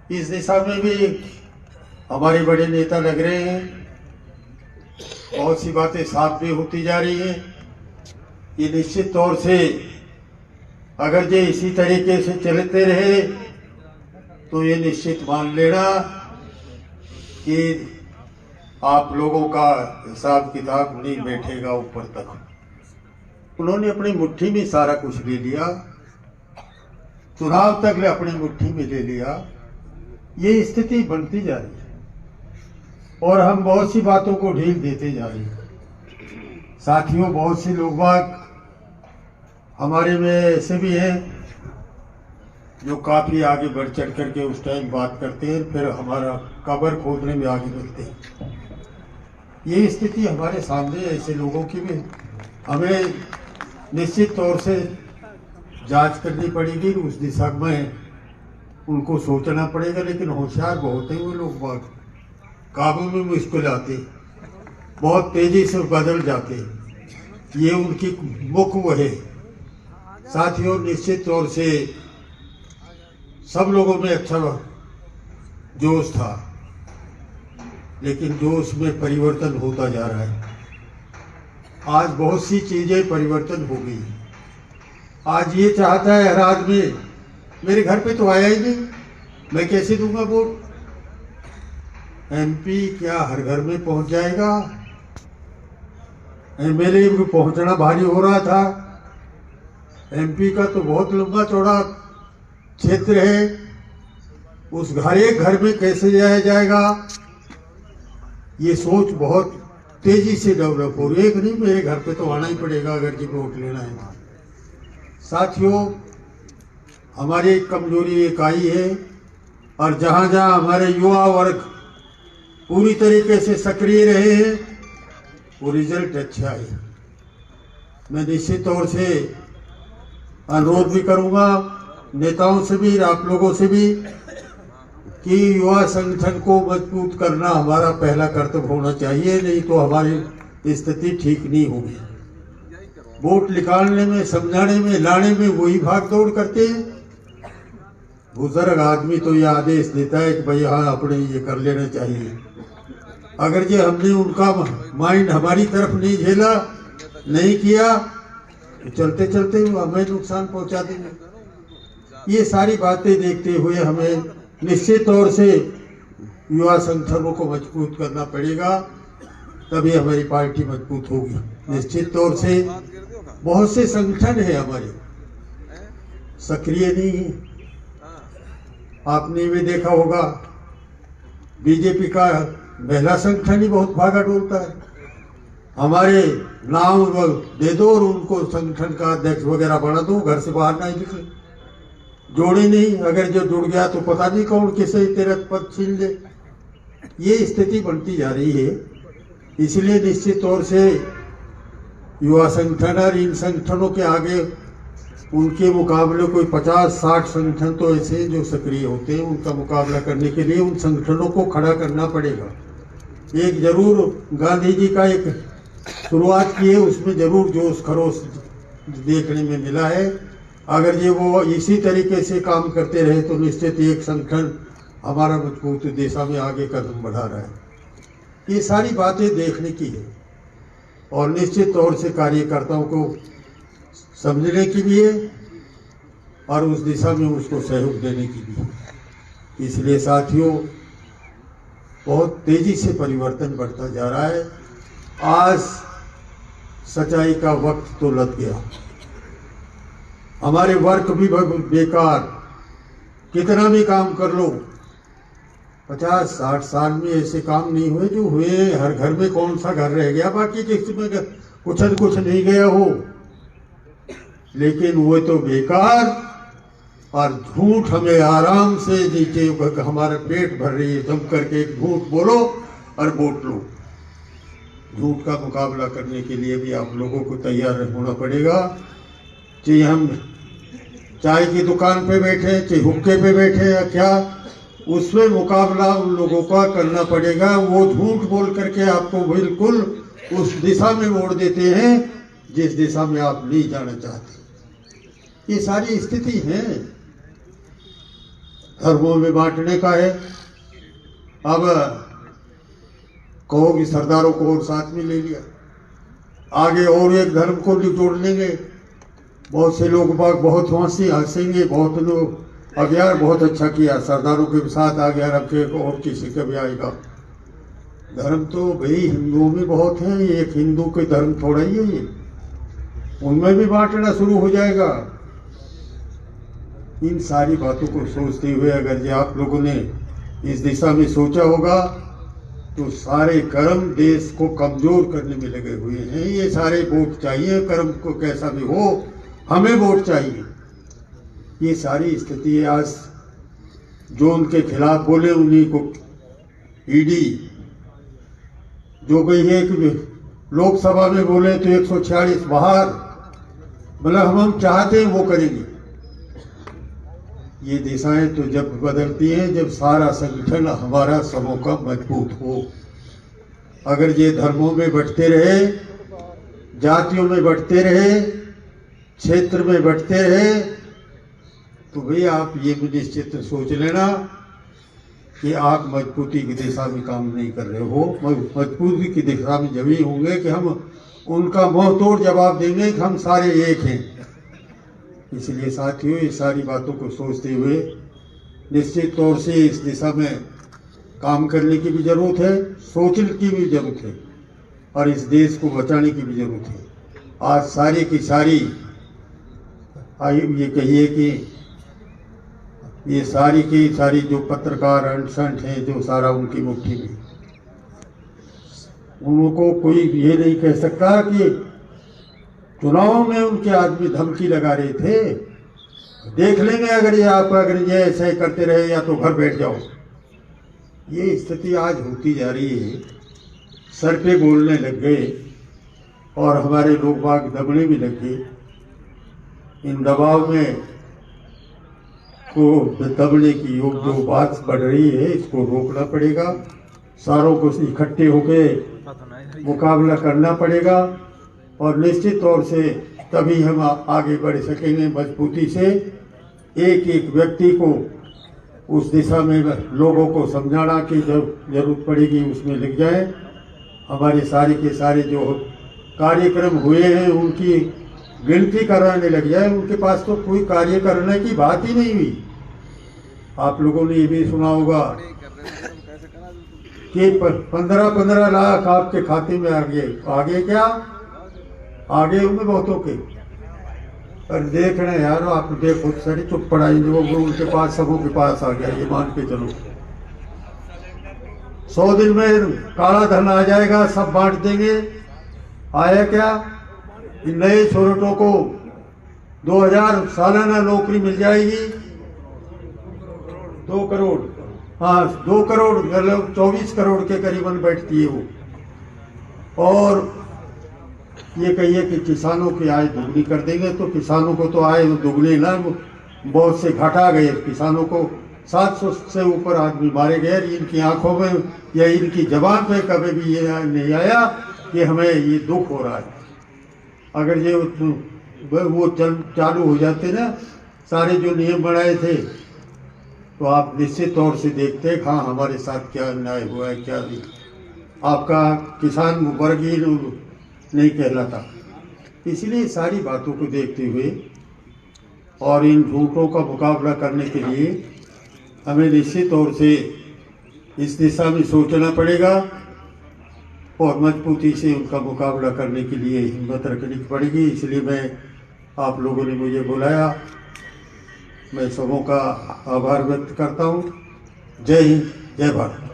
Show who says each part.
Speaker 1: इस दिशा में भी हमारे बड़े नेता लग रहे हैं। बहुत सी बातें साफ भी होती जा रही हैं। ये निश्चित तौर से अगर ये इसी तरीके से चलते रहे तो ये निश्चित मान लेना कि आप लोगों का हिसाब किताब नहीं बैठेगा ऊपर तक। उन्होंने अपनी मुट्ठी में सारा कुछ ले लिया, चुनाव तक अपनी मुट्ठी में ले लिया। ये स्थिति बनती जा रही है और हम बहुत सी बातों को ढील देते जा रहे हैं। साथियों, बहुत से लोग बाग हमारे में ऐसे भी हैं जो काफी आगे बढ़ चढ़ करके उस टाइम बात करते हैं, फिर हमारा कब्र खोदने में आगे बढ़ते हैं। ये स्थिति हमारे सामने ऐसे लोगों की भी हमें निश्चित तौर से जांच करनी पड़ेगी। उस दिशा में उनको सोचना पड़ेगा, लेकिन होशियार बहुत हैं वो लोग बाग, काबू में मुश्किल आते, बहुत तेजी से बदल जाते, ये उनकी मुख वो है। साथियों, निश्चित तौर से सब लोगों में अच्छा जोश था, लेकिन जोश में परिवर्तन होता जा रहा है। आज बहुत सी चीजें परिवर्तन हो गई। आज ये चाहता है हर आदमी, मेरे घर पे तो आया ही नहीं, मैं कैसे दूंगा वोट। एमपी क्या हर घर में पहुंच जाएगा? एमएलए भी पहुंचना भारी हो रहा था। एमपी का तो बहुत लंबा चौड़ा क्षेत्र है, उस हर एक घर में कैसे जाया जाएगा? ये सोच बहुत तेजी से डेवलप हो रही है कि नहीं, मेरे घर पे तो आना ही पड़ेगा अगर जी वोट लेना है। साथियों, हमारी एक कमजोरी एक आई है, और जहां जहां हमारे युवा वर्ग पूरी तरीके से सक्रिय रहे हैं वो रिजल्ट अच्छा है। मैं निश्चित तौर से अनुरोध भी करूंगा नेताओं से भी, आप लोगों से भी, कि युवा संगठन को मजबूत करना हमारा पहला कर्तव्य होना चाहिए, नहीं तो हमारी स्थिति ठीक नहीं होगी। वोट निकालने में, समझाने में, लाने में वही भाग दौड़ करते हैं। बुजुर्ग आदमी तो ये आदेश देता है कि भाई हाँ अपने ये कर लेना चाहिए। अगर ये हमने उनका माइंड हमारी तरफ नहीं झेला, नहीं किया, तो चलते चलते हमें नुकसान पहुंचा देंगे। ये सारी बातें देखते हुए हमें निश्चित तौर से युवा संगठनों को मजबूत करना पड़ेगा, तभी हमारी पार्टी मजबूत होगी। निश्चित तौर से बहुत से संगठन है हमारे सक्रिय नहीं है। आपने भी देखा होगा बीजेपी का महिला संगठन ही बहुत भागा डोलता है। हमारे नाम दे दो और उनको संगठन का अध्यक्ष वगैरह बना दो, घर से बाहर नहीं निकले, जोड़े नहीं। अगर जो जुड़ गया तो पता नहीं कौन किसे तेरा पद छीन ले। ये स्थिति बनती जा रही है। इसलिए निश्चित तौर से युवा संगठन और इन संगठनों के आगे उनके मुकाबले कोई 50-60 संगठन तो ऐसे हैं जो सक्रिय होते हैं। उनका मुकाबला करने के लिए उन संगठनों को खड़ा करना पड़ेगा। एक जरूर गांधी जी का एक शुरुआत की है, उसमें जरूर जोश खरोश देखने में मिला है। अगर ये वो इसी तरीके से काम करते रहे तो निश्चित एक संगठन हमारा मजबूत दिशा में आगे कदम बढ़ा रहा है। ये सारी बातें देखने की है और निश्चित तौर से कार्यकर्ताओं को समझने की भी है और उस दिशा में उसको सहयोग देने की भी है। इसलिए साथियों, बहुत तेजी से परिवर्तन बढ़ता जा रहा है। आज सच्चाई का वक्त तो लग गया। हमारे वर्क भी बेकार, कितना भी काम कर लो, 50-60 साल में ऐसे काम नहीं हुए जो हुए। हर घर में कौन सा घर रह गया बाकी जिसमें कुछ न कुछ नहीं गया हो, लेकिन वो तो बेकार और झूठ हमें आराम से नीचे हमारा पेट भर रही है। जम करके एक झूठ बोलो और वोट लो। झूठ का मुकाबला करने के लिए भी आप लोगों को तैयार होना पड़ेगा। चाहे हम चाय की दुकान पे बैठे, चाहे हुक्के पे बैठे या क्या, उसमें मुकाबला उन लोगों का करना पड़ेगा। वो झूठ बोल करके आपको बिल्कुल उस दिशा में मोड़ देते हैं जिस दिशा में आप नहीं जाना चाहते। ये सारी स्थिति है। धर्मों में बांटने का है। अब कहो कि सरदारों को और साथ में ले लिया, आगे और एक धर्म को जोड़ लेंगे। बहुत से लोग बाग बहुत हंसेंगे, बहुत लोग अब यार बहुत अच्छा किया, सरदारों के साथ आ गया, रखे और किसी का भी आएगा। धर्म तो भाई हिंदुओं में बहुत है, एक हिंदू के धर्म थोड़ा ही है ये, उनमें भी बांटना शुरू हो जाएगा। इन सारी बातों को सोचते हुए अगर ये आप लोगों ने इस दिशा में सोचा होगा तो सारे कर्म देश को कमजोर करने में लगे हुए हैं। ये सारे वोट चाहिए, कर्म को कैसा भी हो हमें वोट चाहिए। ये सारी स्थिति आज जो उनके खिलाफ बोले उन्हीं को ईडी जो गई है कि लोकसभा में बोले तो 146 बाहर, मतलब हम चाहते हैं वो करेंगे। ये दिशाएं तो जब बदलती हैं जब सारा संगठन हमारा सबों का मजबूत हो। अगर ये धर्मों में बंटते रहे, जातियों में बंटते रहे, क्षेत्र में बंटते रहे, तो भाई आप ये निश्चित सोच लेना कि आप मजबूती की दिशा में काम नहीं कर रहे हो। मजबूती की दिशा में जब ही होंगे कि हम उनका मुंह तोड़ जवाब देंगे कि हम सारे एक हैं। इसलिए साथियों ये सारी बातों को सोचते हुए निश्चित तौर से इस दिशा में काम करने की भी जरूरत है, सोचने की भी जरूरत है और इस देश को बचाने की भी जरूरत है। आज सारी की सारी ये कहिए कि ये सारी की सारी जो पत्रकार अंट हैं जो सारा उनकी मुट्ठी में, उनको कोई ये नहीं कह सकता कि चुनाव में उनके आदमी धमकी लगा रहे थे, देख लेंगे अगर ये ऐसे करते रहे या तो घर बैठ जाओ। ये स्थिति आज होती जा रही है। सर पे बोलने लग गए और हमारे लोग बाग दबने भी लग गए। इन दबाव में को दबने की योग जो बात बढ़ रही है इसको रोकना पड़ेगा। सारों को इकट्ठे होकर मुकाबला करना पड़ेगा और निश्चित तौर से तभी हम आगे बढ़ सकेंगे मजबूती से। एक एक व्यक्ति को उस दिशा में लोगों को समझाना की जब जरूरत पड़ेगी उसमें लग जाए। हमारे सारे के सारे जो कार्यक्रम हुए हैं उनकी गिनती कराने लग जाए। उनके पास तो कोई कार्य करने की बात ही नहीं हुई। आप लोगों ने ये भी सुना होगा कि 15-15 लाख आपके खाते में आगे क्या आगे होंगे बहुतों के। पर देख रहे हैं यार, आप देखो सारी चुप पढ़ाई जो उनके पास सबों के पास आ गया। ये मान के चलो 100 दिन में काला धन आ जाएगा, सब बांट देंगे। आया क्या? इन नए छोरोटों को 2000 सालाना नौकरी मिल जाएगी। 2 करोड़, हाँ 2 करोड़ मतलब 24 करोड़ के करीबन बैठती है वो। और ये कहिए कि किसानों की आय दुगनी कर देंगे, तो किसानों को तो आय दुगनी ना, बहुत से घटा गए। किसानों को 700 से ऊपर आदमी मारे गए। इनकी आंखों में या इनकी जबान पे कभी भी ये नहीं आया कि हमें ये दुख हो रहा है। अगर ये वो चालू हो जाते ना सारे जो नियम बनाए थे, तो आप निश्चित तौर से देखते हाँ हमारे साथ क्या अन्याय हुआ है क्या नहीं। आपका किसान वर्ग ही नहीं कहलाता। इसलिए सारी बातों को देखते हुए और इन झूठों का मुकाबला करने के लिए हमें निश्चित तौर से इस दिशा में सोचना पड़ेगा और मजबूती से उनका मुकाबला करने के लिए हिम्मत रखनी पड़ेगी। इसलिए मैं आप लोगों ने मुझे बुलाया, मैं सबों का आभार व्यक्त करता हूँ। जय हिंद, जय भारत।